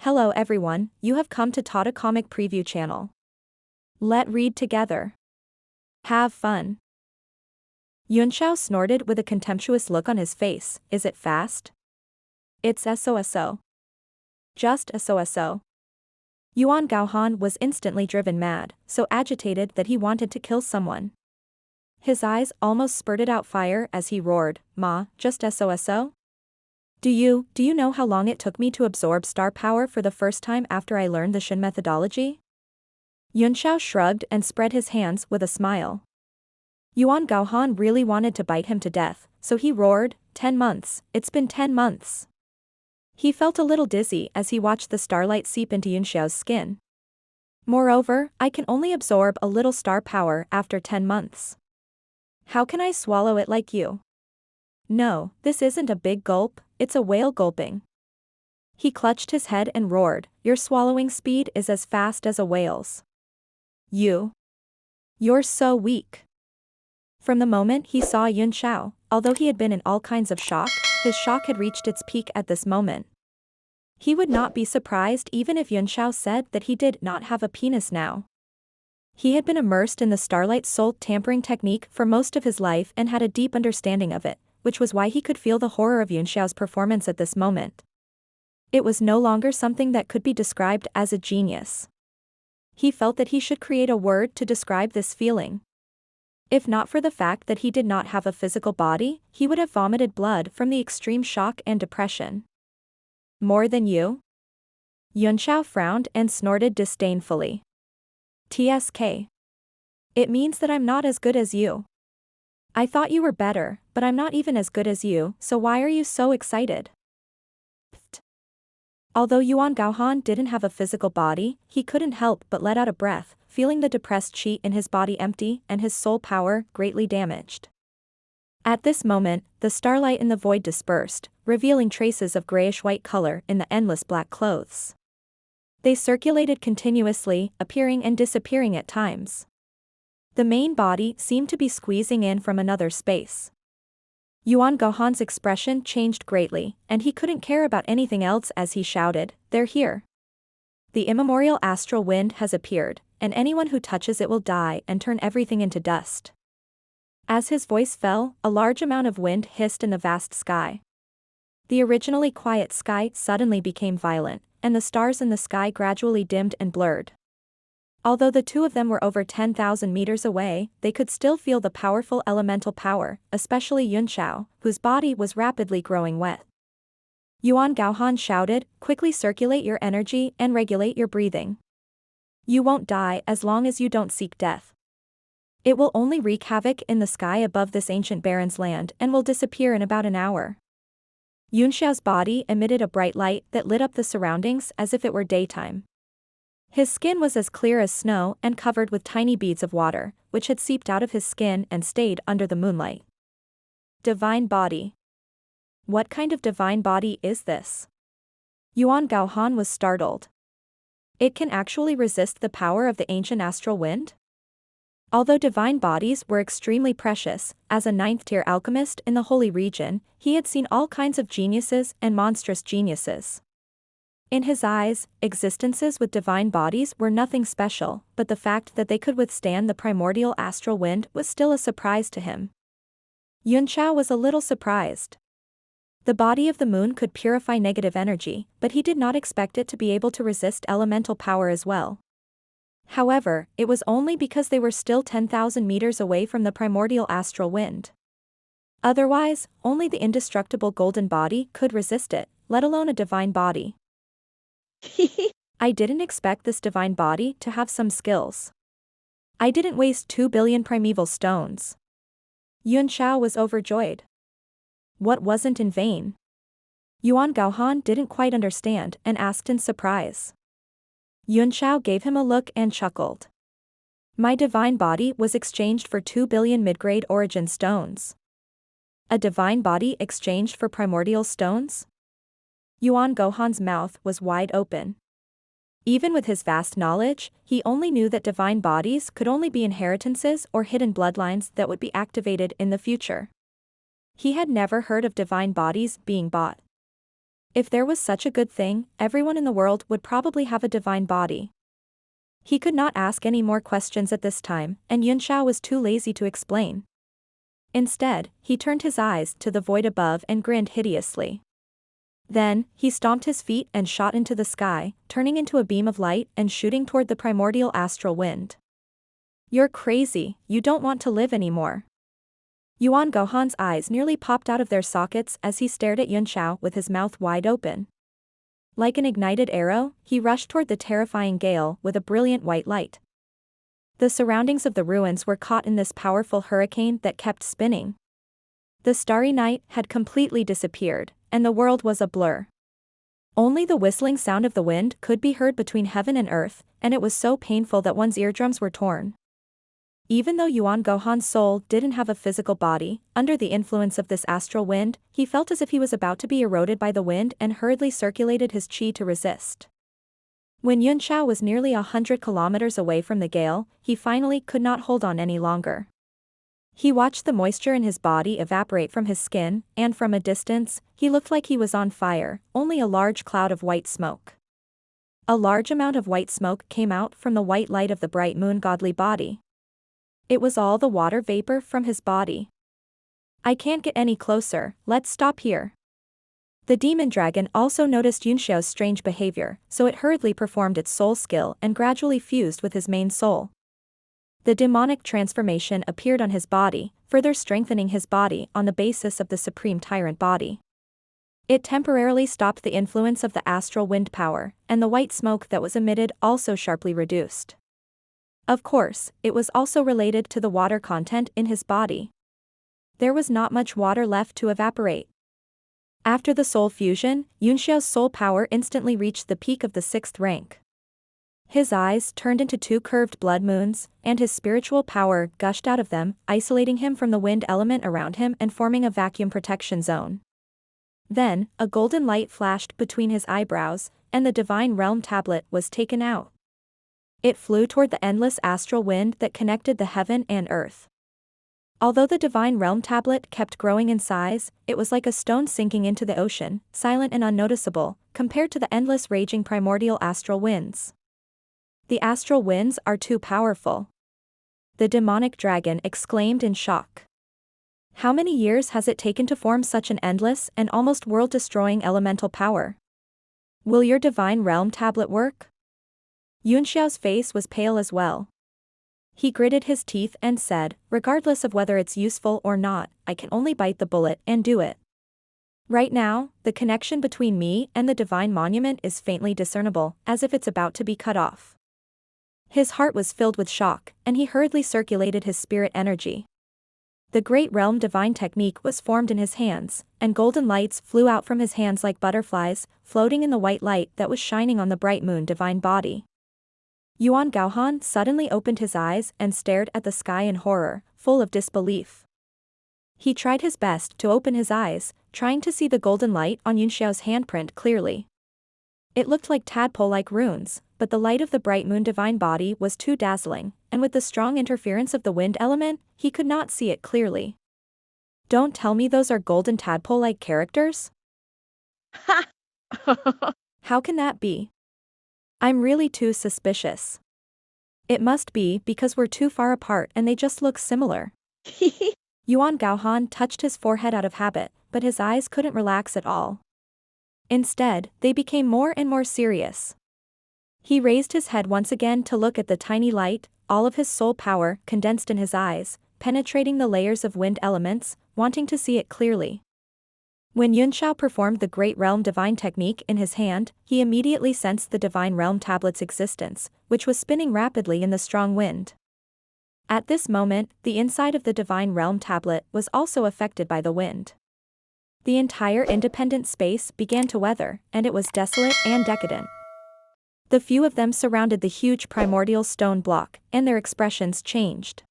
Hello everyone, you have come to Tata Comic Preview channel. Let read together. Have fun. Yunxiao snorted with a contemptuous look on his face. Is it fast? It's SOSO. Just SOSO. Yuan Gaohan was instantly driven mad, so agitated that he wanted to kill someone. His eyes almost spurted out fire as he roared, "Ma, just SOSO? Do you know how long it took me to absorb star power for the first time after I learned the Shin methodology?" Yunxiao shrugged and spread his hands with a smile. Yuan Gaohan really wanted to bite him to death, so he roared, 10 months, it's been 10 months. He felt a little dizzy as he watched the starlight seep into Yunxiao's skin. Moreover, I can only absorb a little star power after 10 months. How can I swallow it like you? No, this isn't a big gulp, it's a whale gulping. He clutched his head and roared, your swallowing speed is as fast as a whale's. You're so weak. From the moment he saw Yunxiao, although he had been in all kinds of shock, his shock had reached its peak at this moment. He would not be surprised even if Yunxiao said that he did not have a penis now. He had been immersed in the starlight soul tampering technique for most of his life and had a deep understanding of it, which was why he could feel the horror of Yunxiao's performance at this moment. It was no longer something that could be described as a genius. He felt that he should create a word to describe this feeling. If not for the fact that he did not have a physical body, he would have vomited blood from the extreme shock and depression. More than you? Yunxiao frowned and snorted disdainfully. TSK. It means that I'm not as good as you. I thought you were better, but I'm not even as good as you, so why are you so excited? Pfft. Although Yuan Gaohan didn't have a physical body, he couldn't help but let out a breath, feeling the depressed qi in his body empty and his soul power greatly damaged. At this moment, the starlight in the void dispersed, revealing traces of grayish-white color in the endless black clothes. They circulated continuously, appearing and disappearing at times. The main body seemed to be squeezing in from another space. Yuan Gaohan's expression changed greatly, and he couldn't care about anything else as he shouted, "They're here. The immemorial astral wind has appeared, and anyone who touches it will die and turn everything into dust." As his voice fell, a large amount of wind hissed in the vast sky. The originally quiet sky suddenly became violent, and the stars in the sky gradually dimmed and blurred. Although the two of them were over 10,000 meters away, they could still feel the powerful elemental power, especially Yunxiao, whose body was rapidly growing wet. Yuan Gaohan shouted, "Quickly circulate your energy and regulate your breathing. You won't die as long as you don't seek death. It will only wreak havoc in the sky above this ancient baron's land and will disappear in about an hour." Yunxiao's body emitted a bright light that lit up the surroundings as if it were daytime. His skin was as clear as snow and covered with tiny beads of water, which had seeped out of his skin and stayed under the moonlight. Divine body. What kind of divine body is this? Yuan Gaohan was startled. It can actually resist the power of the ancient astral wind? Although divine bodies were extremely precious, as a 9th-tier alchemist in the holy region, he had seen all kinds of geniuses and monstrous geniuses. In his eyes, existences with divine bodies were nothing special, but the fact that they could withstand the primordial astral wind was still a surprise to him. Yunxiao was a little surprised. The body of the moon could purify negative energy, but he did not expect it to be able to resist elemental power as well. However, it was only because they were still 10,000 meters away from the primordial astral wind. Otherwise, only the indestructible golden body could resist it, let alone a divine body. I didn't expect this divine body to have some skills. I didn't waste 2 billion primeval stones. Yunxiao was overjoyed. What wasn't in vain? Yuan Gaohan didn't quite understand and asked in surprise. Yunxiao gave him a look and chuckled. My divine body was exchanged for 2 billion mid-grade origin stones. A divine body exchanged for primordial stones? Yuan Gaohan's mouth was wide open. Even with his vast knowledge, he only knew that divine bodies could only be inheritances or hidden bloodlines that would be activated in the future. He had never heard of divine bodies being bought. If there was such a good thing, everyone in the world would probably have a divine body. He could not ask any more questions at this time, and Yunxiao was too lazy to explain. Instead, he turned his eyes to the void above and grinned hideously. Then, he stomped his feet and shot into the sky, turning into a beam of light and shooting toward the primordial astral wind. "You're crazy, you don't want to live anymore." Yuan Gohan's eyes nearly popped out of their sockets as he stared at Yunxiao with his mouth wide open. Like an ignited arrow, he rushed toward the terrifying gale with a brilliant white light. The surroundings of the ruins were caught in this powerful hurricane that kept spinning. The starry night had completely disappeared, and the world was a blur. Only the whistling sound of the wind could be heard between heaven and earth, and it was so painful that one's eardrums were torn. Even though Yuan Gohan's soul didn't have a physical body, under the influence of this astral wind, he felt as if he was about to be eroded by the wind and hurriedly circulated his chi to resist. When Yunxiao was nearly 100 kilometers away from the gale, he finally could not hold on any longer. He watched the moisture in his body evaporate from his skin, and from a distance, he looked like he was on fire, only a large cloud of white smoke. A large amount of white smoke came out from the white light of the bright moon godly body. It was all the water vapor from his body. "I can't get any closer, let's stop here." The demon dragon also noticed Yunxiao's strange behavior, so it hurriedly performed its soul skill and gradually fused with his main soul. The demonic transformation appeared on his body, further strengthening his body on the basis of the supreme tyrant body. It temporarily stopped the influence of the astral wind power, and the white smoke that was emitted also sharply reduced. Of course, it was also related to the water content in his body. There was not much water left to evaporate. After the soul fusion, Yunxiao's soul power instantly reached the peak of the 6th rank. His eyes turned into 2 curved blood moons, and his spiritual power gushed out of them, isolating him from the wind element around him and forming a vacuum protection zone. Then, a golden light flashed between his eyebrows, and the Divine Realm tablet was taken out. It flew toward the endless astral wind that connected the heaven and earth. Although the Divine Realm tablet kept growing in size, it was like a stone sinking into the ocean, silent and unnoticeable, compared to the endless raging primordial astral winds. "The astral winds are too powerful," the demonic dragon exclaimed in shock. "How many years has it taken to form such an endless and almost world-destroying elemental power? Will your Divine Realm tablet work?" Yunxiao's face was pale as well. He gritted his teeth and said, "Regardless of whether it's useful or not, I can only bite the bullet and do it. Right now, the connection between me and the Divine Monument is faintly discernible, as if it's about to be cut off." His heart was filled with shock, and he hurriedly circulated his spirit energy. The Great Realm Divine Technique was formed in his hands, and golden lights flew out from his hands like butterflies, floating in the white light that was shining on the bright moon divine body. Yuan Gaohan suddenly opened his eyes and stared at the sky in horror, full of disbelief. He tried his best to open his eyes, trying to see the golden light on Yunxiao's handprint clearly. It looked like tadpole-like runes, but the light of the bright moon divine body was too dazzling, and with the strong interference of the wind element, he could not see it clearly. "Don't tell me those are golden tadpole-like characters?" Ha! "How can that be? I'm really too suspicious. It must be because we're too far apart and they just look similar." Yuan Gaohan touched his forehead out of habit, but his eyes couldn't relax at all. Instead, they became more and more serious. He raised his head once again to look at the tiny light, all of his soul power condensed in his eyes, penetrating the layers of wind elements, wanting to see it clearly. When Yunxiao performed the Great Realm Divine Technique in his hand, he immediately sensed the Divine Realm tablet's existence, which was spinning rapidly in the strong wind. At this moment, the inside of the Divine Realm tablet was also affected by the wind. The entire independent space began to weather, and it was desolate and decadent. The few of them surrounded the huge primordial stone block, and their expressions changed.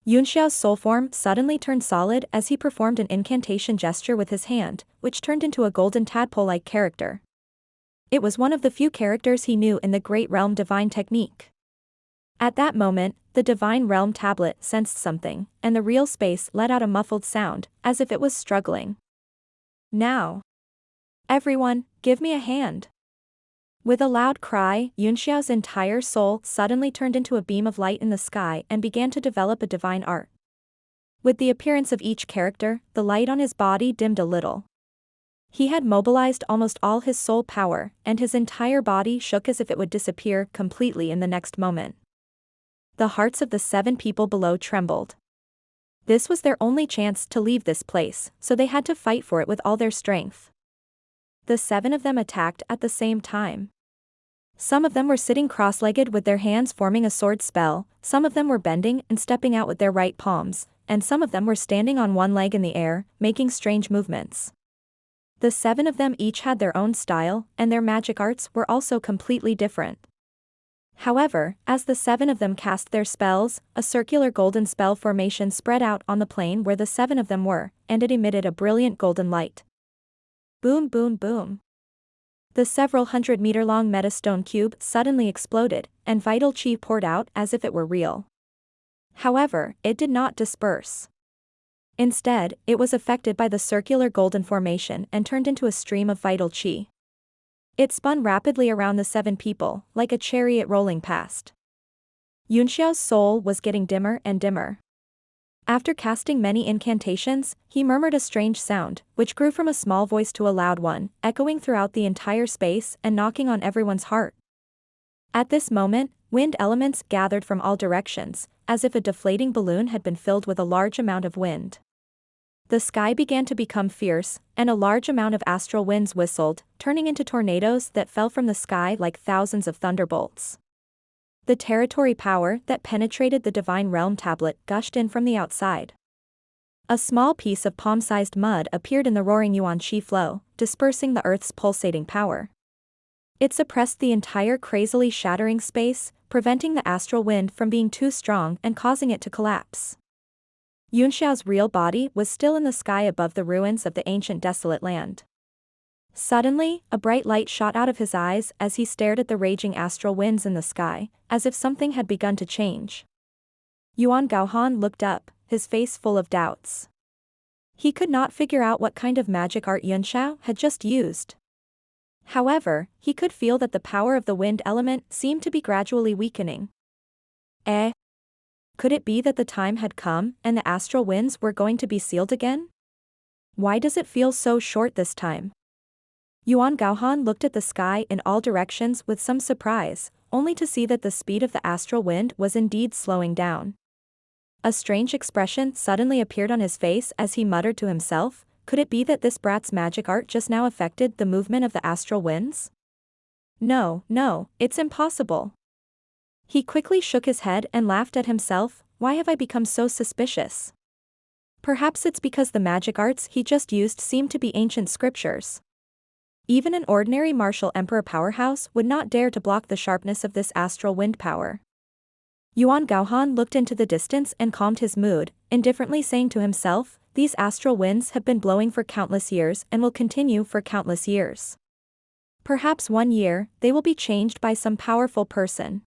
Yunxiao's soul form suddenly turned solid as he performed an incantation gesture with his hand, which turned into a golden tadpole-like character. It was one of the few characters he knew in the Great Realm Divine Technique. At that moment, the Divine Realm tablet sensed something, and the real space let out a muffled sound, as if it was struggling. "Now." Everyone, give me a hand. With a loud cry, Yunxiao's entire soul suddenly turned into a beam of light in the sky and began to develop a divine art. With the appearance of each character, the light on his body dimmed a little. He had mobilized almost all his soul power, and his entire body shook as if it would disappear completely in the next moment. The hearts of the 7 people below trembled. This was their only chance to leave this place, so they had to fight for it with all their strength. The 7 of them attacked at the same time. Some of them were sitting cross-legged with their hands forming a sword spell, some of them were bending and stepping out with their right palms, and some of them were standing on one leg in the air, making strange movements. The 7 of them each had their own style, and their magic arts were also completely different. However, as the 7 of them cast their spells, a circular golden spell formation spread out on the plane where the 7 of them were, and it emitted a brilliant golden light. Boom boom boom. The several 100-meter-long metastone cube suddenly exploded, and vital chi poured out as if it were real. However, it did not disperse. Instead, it was affected by the circular golden formation and turned into a stream of vital chi. It spun rapidly around the 7 people, like a chariot rolling past. Yunxiao's soul was getting dimmer and dimmer. After casting many incantations, he murmured a strange sound, which grew from a small voice to a loud one, echoing throughout the entire space and knocking on everyone's heart. At this moment, wind elements gathered from all directions, as if a deflating balloon had been filled with a large amount of wind. The sky began to become fierce, and a large amount of astral winds whistled, turning into tornadoes that fell from the sky like thousands of thunderbolts. The territory power that penetrated the Divine Realm tablet gushed in from the outside. A small piece of palm-sized mud appeared in the roaring Yuan Qi flow, dispersing the Earth's pulsating power. It suppressed the entire crazily shattering space, preventing the astral wind from being too strong and causing it to collapse. Yunxiao's real body was still in the sky above the ruins of the ancient desolate land. Suddenly, a bright light shot out of his eyes as he stared at the raging astral winds in the sky, as if something had begun to change. Yuan Gaohan looked up, his face full of doubts. He could not figure out what kind of magic art Yunxiao had just used. However, he could feel that the power of the wind element seemed to be gradually weakening. Could it be that the time had come and the astral winds were going to be sealed again? Why does it feel so short this time? Yuan Gaohan looked at the sky in all directions with some surprise, only to see that the speed of the astral wind was indeed slowing down. A strange expression suddenly appeared on his face as he muttered to himself, could it be that this brat's magic art just now affected the movement of the astral winds? No, it's impossible. He quickly shook his head and laughed at himself, why have I become so suspicious? Perhaps it's because the magic arts he just used seemed to be ancient scriptures. Even an ordinary martial emperor powerhouse would not dare to block the sharpness of this astral wind power. Yuan Gaohan looked into the distance and calmed his mood, indifferently saying to himself, these astral winds have been blowing for countless years and will continue for countless years. Perhaps one year, they will be changed by some powerful person.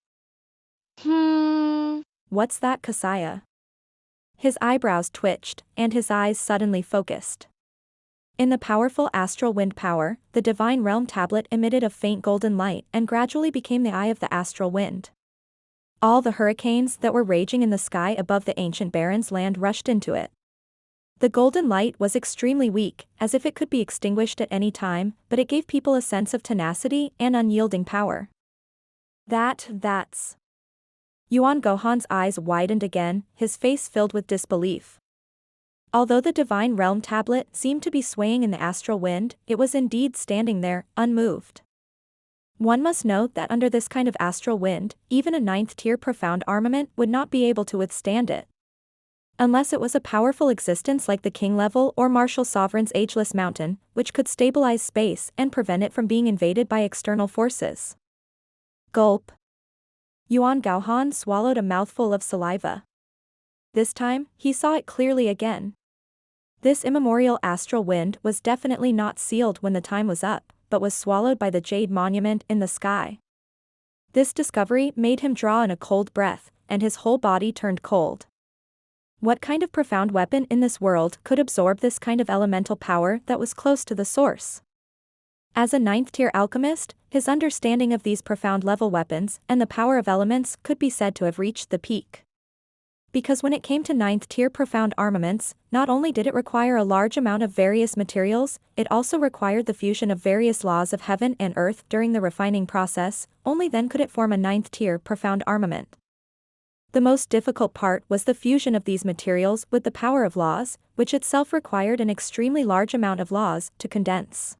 What's that, Kasaya? His eyebrows twitched, and his eyes suddenly focused. In the powerful astral wind power, the Divine Realm tablet emitted a faint golden light and gradually became the eye of the astral wind. All the hurricanes that were raging in the sky above the ancient Baron's land rushed into it. The golden light was extremely weak, as if it could be extinguished at any time, but it gave people a sense of tenacity and unyielding power. That's... Yuan Gaohan's eyes widened again, his face filled with disbelief. Although the Divine Realm tablet seemed to be swaying in the astral wind, it was indeed standing there, unmoved. One must note that under this kind of astral wind, even a 9th-tier profound armament would not be able to withstand it. Unless it was a powerful existence like the king level or martial sovereign's ageless mountain, which could stabilize space and prevent it from being invaded by external forces. Gulp. Yuan Gaohan swallowed a mouthful of saliva. This time, he saw it clearly again. This immemorial astral wind was definitely not sealed when the time was up, but was swallowed by the jade monument in the sky. This discovery made him draw in a cold breath, and his whole body turned cold. What kind of profound weapon in this world could absorb this kind of elemental power that was close to the source? As a ninth-tier alchemist, his understanding of these profound-level weapons and the power of elements could be said to have reached the peak. Because when it came to ninth-tier profound armaments, not only did it require a large amount of various materials, it also required the fusion of various laws of heaven and earth during the refining process. Only then could it form a ninth-tier profound armament. The most difficult part was the fusion of these materials with the power of laws, which itself required an extremely large amount of laws to condense.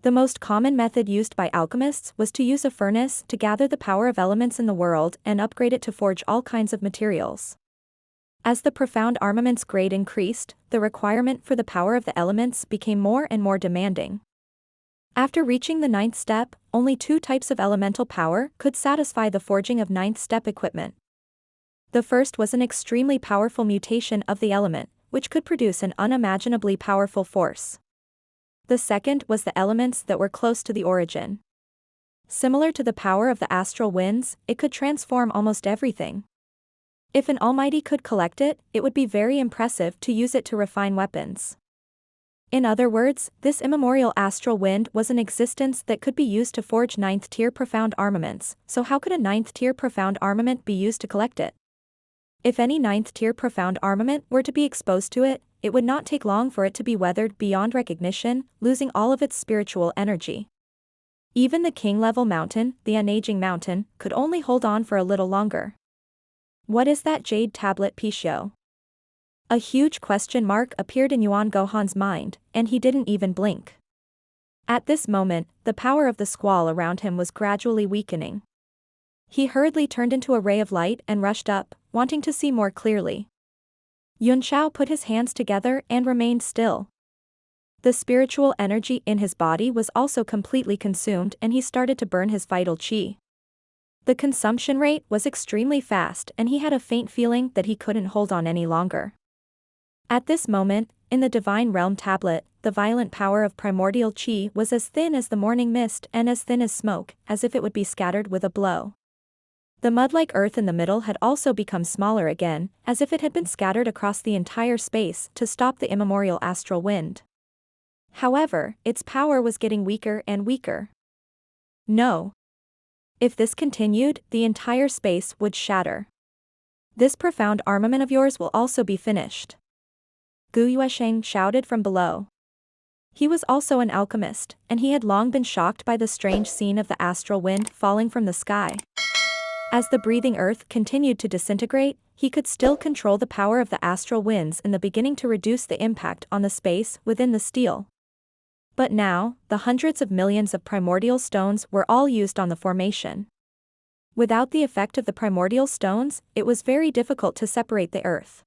The most common method used by alchemists was to use a furnace to gather the power of elements in the world and upgrade it to forge all kinds of materials. As the profound armament's grade increased, the requirement for the power of the elements became more and more demanding. After reaching the ninth step, only 2 types of elemental power could satisfy the forging of ninth step equipment. The first was an extremely powerful mutation of the element, which could produce an unimaginably powerful force. The second was the elements that were close to the origin. Similar to the power of the astral winds, it could transform almost everything. If an almighty could collect it, it would be very impressive to use it to refine weapons. In other words, this immemorial astral wind was an existence that could be used to forge ninth-tier profound armaments, so how could a ninth-tier profound armament be used to collect it? If any ninth-tier profound armament were to be exposed to it, it would not take long for it to be weathered beyond recognition, losing all of its spiritual energy. Even the king-level mountain, the unaging mountain, could only hold on for a little longer. What is that jade tablet Pishio? A huge question mark appeared in Yuan Gohan's mind, and he didn't even blink. At this moment, the power of the squall around him was gradually weakening. He hurriedly turned into a ray of light and rushed up, wanting to see more clearly. Yunshao put his hands together and remained still. The spiritual energy in his body was also completely consumed and he started to burn his vital qi. The consumption rate was extremely fast and he had a faint feeling that he couldn't hold on any longer. At this moment, in the Divine Realm tablet, the violent power of primordial qi was as thin as the morning mist and as thin as smoke, as if it would be scattered with a blow. The mud-like earth in the middle had also become smaller again, as if it had been scattered across the entire space to stop the immemorial astral wind. However, its power was getting weaker and weaker. No. If this continued, the entire space would shatter. This profound armament of yours will also be finished. Gu Yuesheng shouted from below. He was also an alchemist, and he had long been shocked by the strange scene of the astral wind falling from the sky. As the breathing earth continued to disintegrate, he could still control the power of the astral winds in the beginning to reduce the impact on the space within the steel. But now, the hundreds of millions of primordial stones were all used on the formation. Without the effect of the primordial stones, it was very difficult to separate the earth.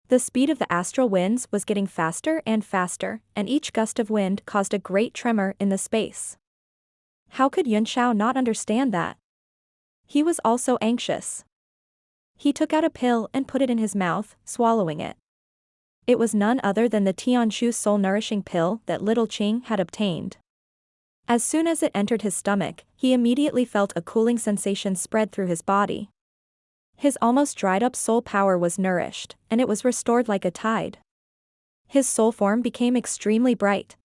The speed of the astral winds was getting faster and faster, and each gust of wind caused a great tremor in the space. How could Yunshao not understand that? He was also anxious. He took out a pill and put it in his mouth, swallowing it. It was none other than the Tianshu soul-nourishing pill that little Qing had obtained. As soon as it entered his stomach, he immediately felt a cooling sensation spread through his body. His almost dried-up soul power was nourished, and it was restored like a tide. His soul form became extremely bright.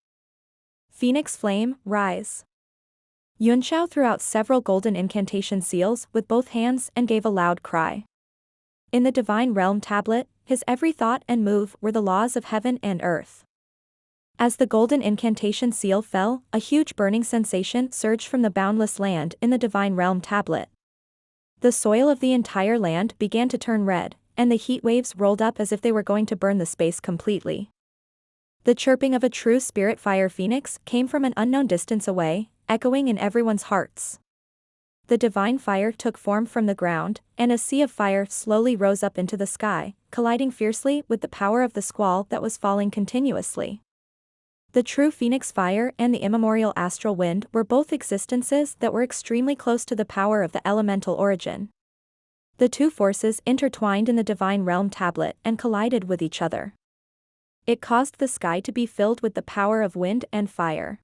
Phoenix flame, rise. Yunshao threw out several golden incantation seals with both hands and gave a loud cry. In the Divine Realm tablet, his every thought and move were the laws of heaven and earth. As the golden incantation seal fell, a huge burning sensation surged from the boundless land in the Divine Realm tablet. The soil of the entire land began to turn red, and the heat waves rolled up as if they were going to burn the space completely. The chirping of a true spirit fire phoenix came from an unknown distance away, echoing in everyone's hearts. The divine fire took form from the ground, and a sea of fire slowly rose up into the sky, colliding fiercely with the power of the squall that was falling continuously. The true phoenix fire and the immemorial astral wind were both existences that were extremely close to the power of the elemental origin. The two forces intertwined in the divine realm tablet and collided with each other. It caused the sky to be filled with the power of wind and fire.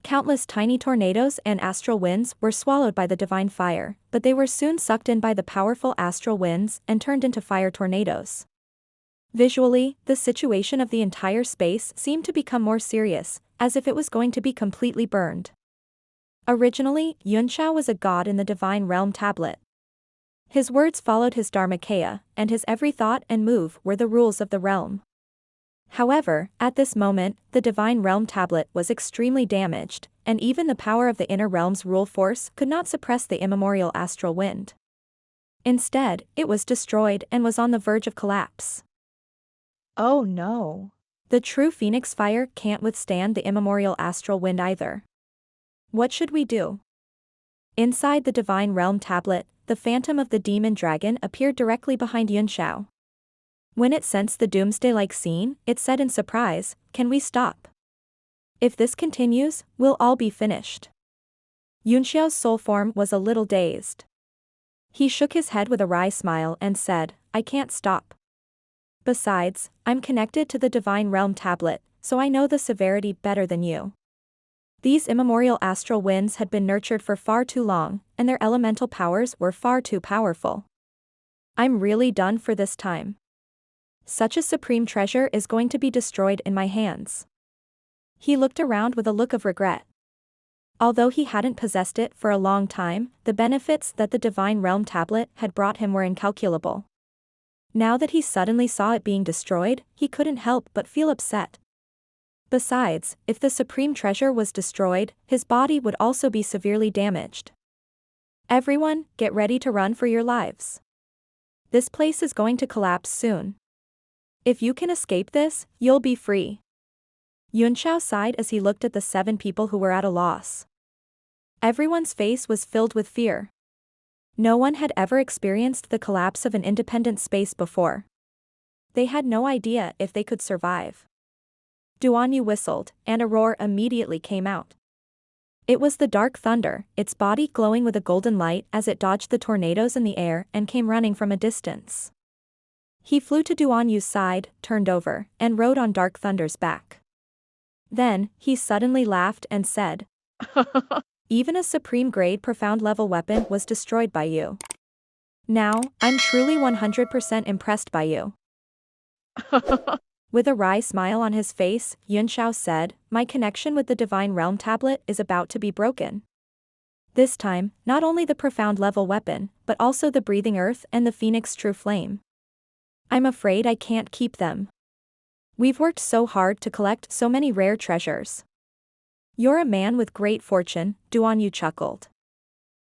Countless tiny tornadoes and astral winds were swallowed by the divine fire, but they were soon sucked in by the powerful astral winds and turned into fire tornadoes. Visually, the situation of the entire space seemed to become more serious, as if it was going to be completely burned. Originally, Yunxiao was a god in the Divine Realm tablet. His words followed his Dharmakaya, and his every thought and move were the rules of the realm. However, at this moment, the Divine Realm tablet was extremely damaged, and even the power of the inner realm's rule force could not suppress the immemorial astral wind. Instead, it was destroyed and was on the verge of collapse. Oh no. The true phoenix fire can't withstand the immemorial astral wind either. What should we do? Inside the Divine Realm tablet, the phantom of the demon dragon appeared directly behind Yunxiao. When it sensed the doomsday-like scene, it said in surprise, "Can we stop? If this continues, we'll all be finished." Yunxiao's soul form was a little dazed. He shook his head with a wry smile and said, "I can't stop. Besides, I'm connected to the Divine Realm tablet, so I know the severity better than you." These immemorial astral winds had been nurtured for far too long, and their elemental powers were far too powerful. I'm really done for this time. Such a supreme treasure is going to be destroyed in my hands. He looked around with a look of regret. Although he hadn't possessed it for a long time, the benefits that the Divine Realm tablet had brought him were incalculable. Now that he suddenly saw it being destroyed, he couldn't help but feel upset. Besides, if the supreme treasure was destroyed, his body would also be severely damaged. Everyone, get ready to run for your lives. This place is going to collapse soon. If you can escape this, you'll be free. Yunxiao sighed as he looked at the 7 people who were at a loss. Everyone's face was filled with fear. No one had ever experienced the collapse of an independent space before. They had no idea if they could survive. Duanyu whistled, and a roar immediately came out. It was the dark thunder, its body glowing with a golden light as it dodged the tornadoes in the air and came running from a distance. He flew to Duanyu's side, turned over, and rode on Dark Thunder's back. Then, he suddenly laughed and said, "Even a supreme-grade profound-level weapon was destroyed by you. Now, I'm truly 100% impressed by you." With a wry smile on his face, Yunxiao said, "My connection with the Divine Realm tablet is about to be broken. This time, not only the profound-level weapon, but also the breathing earth and the phoenix true flame. I'm afraid I can't keep them. We've worked so hard to collect so many rare treasures." "You're a man with great fortune," Duanyu chuckled.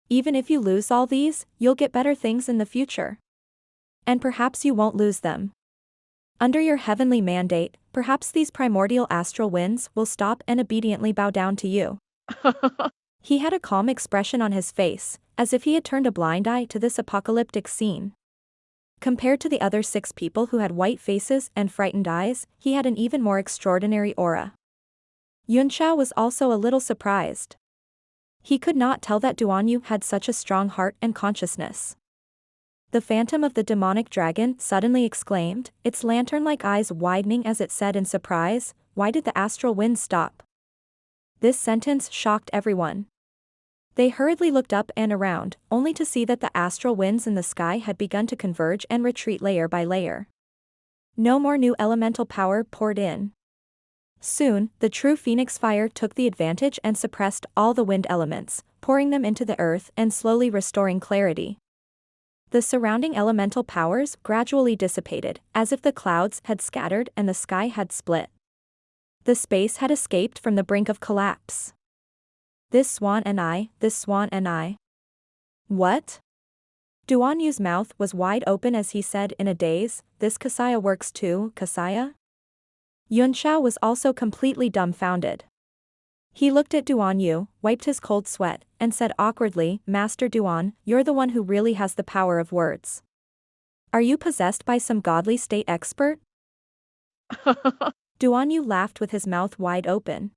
"Even if you lose all these, you'll get better things in the future. And perhaps you won't lose them. Under your heavenly mandate, perhaps these primordial astral winds will stop and obediently bow down to you." He had a calm expression on his face, as if he had turned a blind eye to this apocalyptic scene. Compared to the other 6 people who had white faces and frightened eyes, he had an even more extraordinary aura. Yunxiao was also a little surprised. He could not tell that Duanyu had such a strong heart and consciousness. The phantom of the demonic dragon suddenly exclaimed, its lantern-like eyes widening as it said in surprise, "Why did the astral wind stop?" This sentence shocked everyone. They hurriedly looked up and around, only to see that the astral winds in the sky had begun to converge and retreat layer by layer. No more new elemental power poured in. Soon, the true phoenix fire took the advantage and suppressed all the wind elements, pouring them into the earth and slowly restoring clarity. The surrounding elemental powers gradually dissipated, as if the clouds had scattered and the sky had split. The space had escaped from the brink of collapse. This swan and I. What? Duanyu's mouth was wide open as he said in a daze, "This Kasaya works too, Kasaya?" Yunxiao was also completely dumbfounded. He looked at Duanyu, wiped his cold sweat, and said awkwardly, "Master Duan, you're the one who really has the power of words. Are you possessed by some godly state expert?" Duanyu laughed with his mouth wide open.